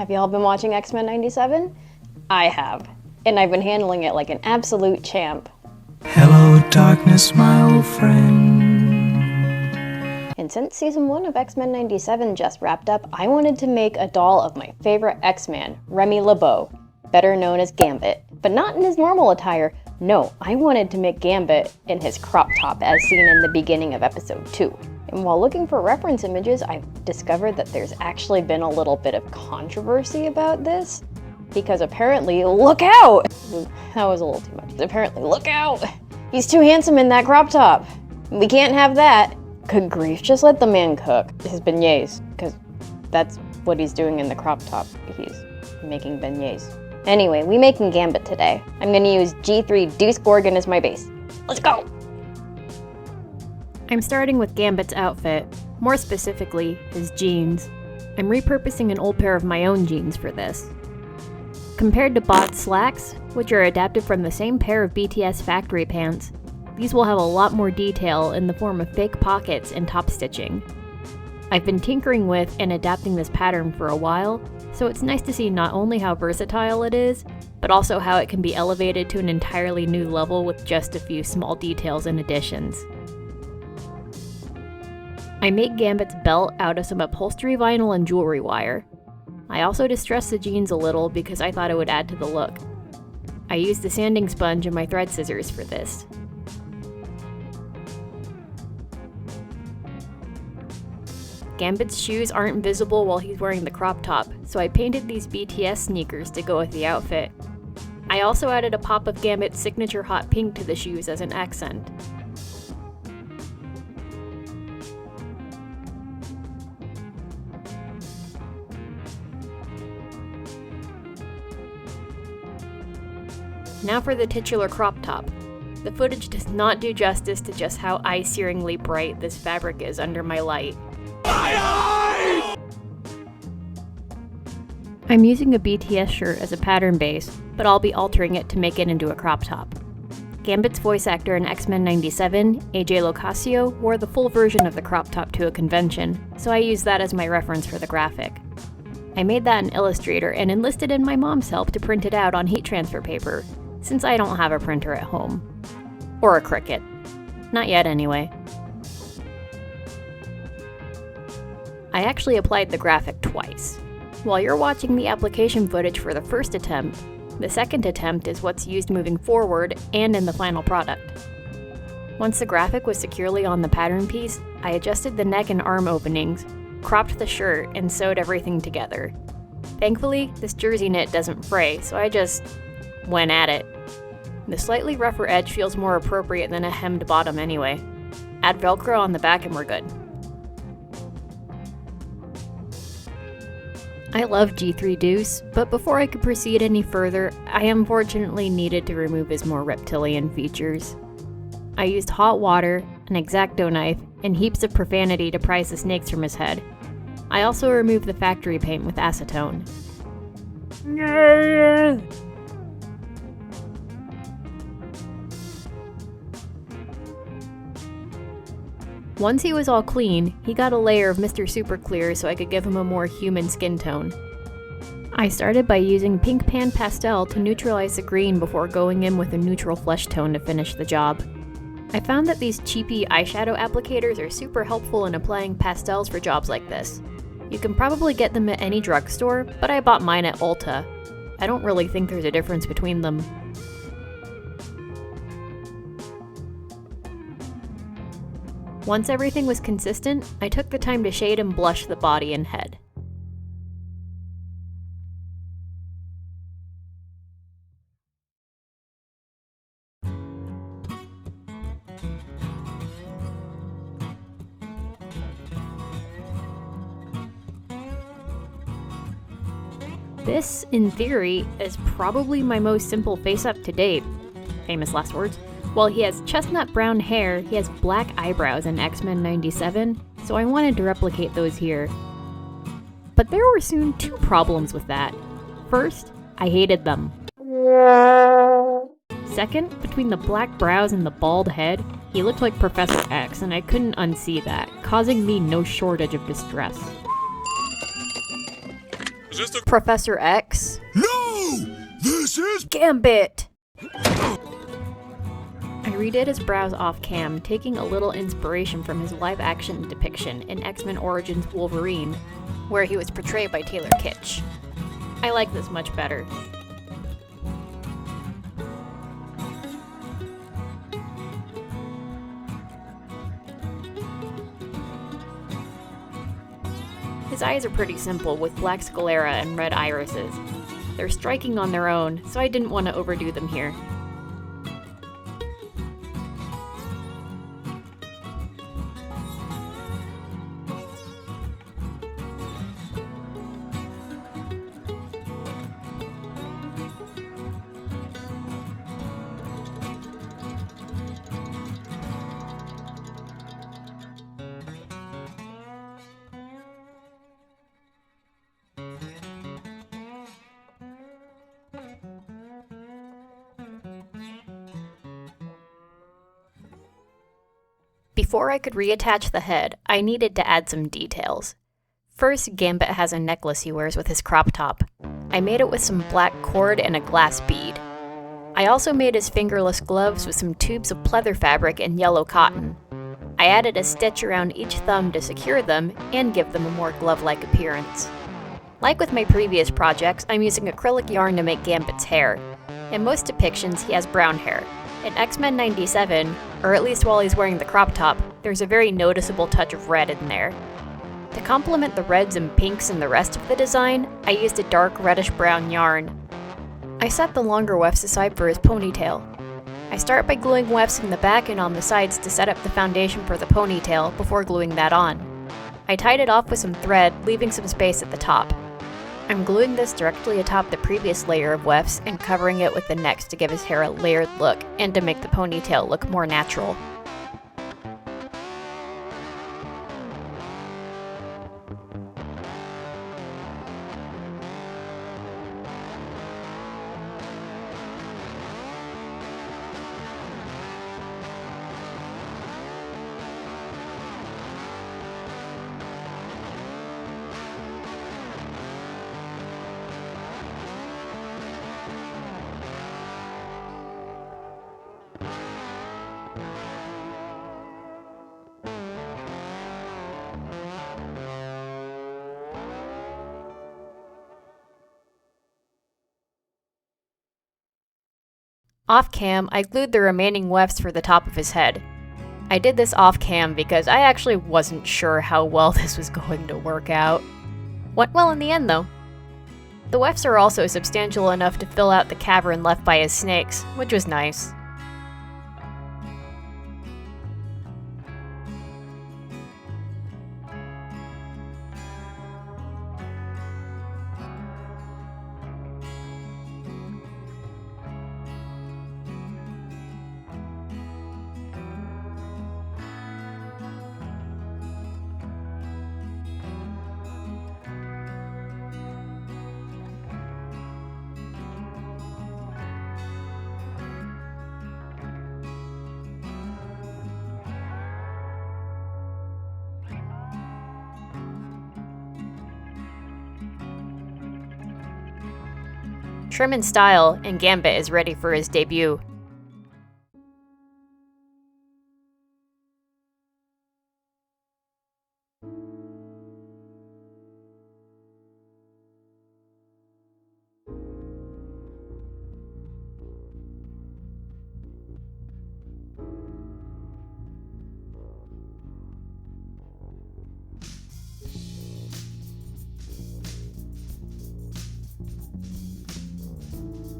Have y'all been watching X-Men 97? I have, and I've been handling it like an absolute champ. Hello, darkness, my old friend. And since season 1 of X-Men 97 just wrapped up, I wanted to make a doll of my favorite X-Man, Remy LeBeau, better known as Gambit. But not in his normal attire. No, I wanted to make Gambit in his crop top as seen in the beginning of episode 2. And while looking for reference images, I've discovered that there's actually been a little bit of controversy about this. Because apparently, look out! That was a little too much. Apparently, look out! He's too handsome in that crop top. We can't have that. Good grief, just let the man cook his beignets, because that's what he's doing in the crop top. He's making beignets. Anyway, we making Gambit today. I'm gonna use G3 Deuce Gorgon as my base. Let's go! I'm starting with Gambit's outfit, more specifically, his jeans. I'm repurposing an old pair of my own jeans for this. Compared to bought slacks, which are adapted from the same pair of BTS factory pants, these will have a lot more detail in the form of fake pockets and top stitching. I've been tinkering with and adapting this pattern for a while, so it's nice to see not only how versatile it is, but also how it can be elevated to an entirely new level with just a few small details and additions. I made Gambit's belt out of some upholstery vinyl and jewelry wire. I also distressed the jeans a little because I thought it would add to the look. I used the sanding sponge and my thread scissors for this. Gambit's shoes aren't visible while he's wearing the crop top, so I painted these BTS sneakers to go with the outfit. I also added a pop of Gambit's signature hot pink to the shoes as an accent. Now for the titular crop top. The footage does not do justice to just how eye-searingly bright this fabric is under my light. I'm using a BTS shirt as a pattern base, but I'll be altering it to make it into a crop top. Gambit's voice actor in X-Men 97, AJ Locascio, wore the full version of the crop top to a convention, so I used that as my reference for the graphic. I made that in Illustrator and enlisted in my mom's help to print it out on heat transfer paper, since I don't have a printer at home. Or a Cricut. Not yet, anyway. I actually applied the graphic twice. While you're watching the application footage for the first attempt, the second attempt is what's used moving forward and in the final product. Once the graphic was securely on the pattern piece, I adjusted the neck and arm openings, cropped the shirt, and sewed everything together. Thankfully, this jersey knit doesn't fray, so I just went at it. The slightly rougher edge feels more appropriate than a hemmed bottom anyway. Add Velcro on the back and we're good. I love G3 Deuce, but before I could proceed any further, I unfortunately needed to remove his more reptilian features. I used hot water, an X-Acto knife, and heaps of profanity to prise the snakes from his head. I also removed the factory paint with acetone. Once he was all clean, he got a layer of Mr. Super Clear so I could give him a more human skin tone. I started by using Pink Pan Pastel to neutralize the green before going in with a neutral flesh tone to finish the job. I found that these cheapy eyeshadow applicators are super helpful in applying pastels for jobs like this. You can probably get them at any drugstore, but I bought mine at Ulta. I don't really think there's a difference between them. Once everything was consistent, I took the time to shade and blush the body and head. This, in theory, is probably my most simple face-up to date. Famous last words. While he has chestnut brown hair, he has black eyebrows in X-Men 97, so I wanted to replicate those here. But there were soon two problems with that. First, I hated them. Second, between the black brows and the bald head, he looked like Professor X, and I couldn't unsee that, causing me no shortage of distress. Professor X? No! This is... Gambit! I redid his brows off-cam, taking a little inspiration from his live-action depiction in X-Men Origins Wolverine, where he was portrayed by Taylor Kitsch. I like this much better. His eyes are pretty simple, with black sclera and red irises. They're striking on their own, so I didn't want to overdo them here. Before I could reattach the head, I needed to add some details. First, Gambit has a necklace he wears with his crop top. I made it with some black cord and a glass bead. I also made his fingerless gloves with some tubes of pleather fabric and yellow cotton. I added a stitch around each thumb to secure them and give them a more glove-like appearance. Like with my previous projects, I'm using acrylic yarn to make Gambit's hair. In most depictions, he has brown hair. In X-Men 97, or at least while he's wearing the crop top, there's a very noticeable touch of red in there. To complement the reds and pinks in the rest of the design, I used a dark reddish-brown yarn. I set the longer wefts aside for his ponytail. I start by gluing wefts in the back and on the sides to set up the foundation for the ponytail before gluing that on. I tied it off with some thread, leaving some space at the top. I'm gluing this directly atop the previous layer of wefts and covering it with the next to give his hair a layered look and to make the ponytail look more natural. Off-cam, I glued the remaining wefts for the top of his head. I did this off-cam because I actually wasn't sure how well this was going to work out. Went well in the end, though. The wefts are also substantial enough to fill out the cavern left by his snakes, which was nice. Trim and style, and Gambit is ready for his debut.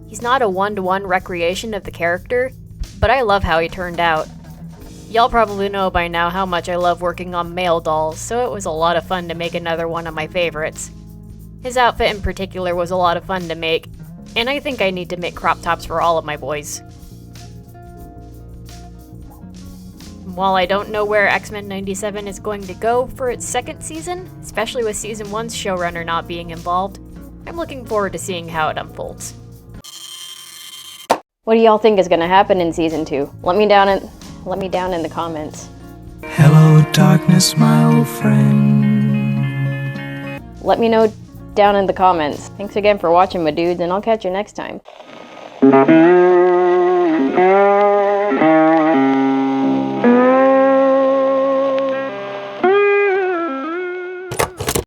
He's not a one-to-one recreation of the character, but I love how he turned out. Y'all probably know by now how much I love working on male dolls, so it was a lot of fun to make another one of my favorites. His outfit in particular was a lot of fun to make, and I think I need to make crop tops for all of my boys. While I don't know where X-Men 97 is going to go for its second season, especially with Season 1's showrunner not being involved, I'm looking forward to seeing how it unfolds. What do y'all think is gonna happen in Season 2? Let me down in the comments. Hello, darkness, my old friend. Let me know down in the comments. Thanks again for watching, my dudes, and I'll catch you next time.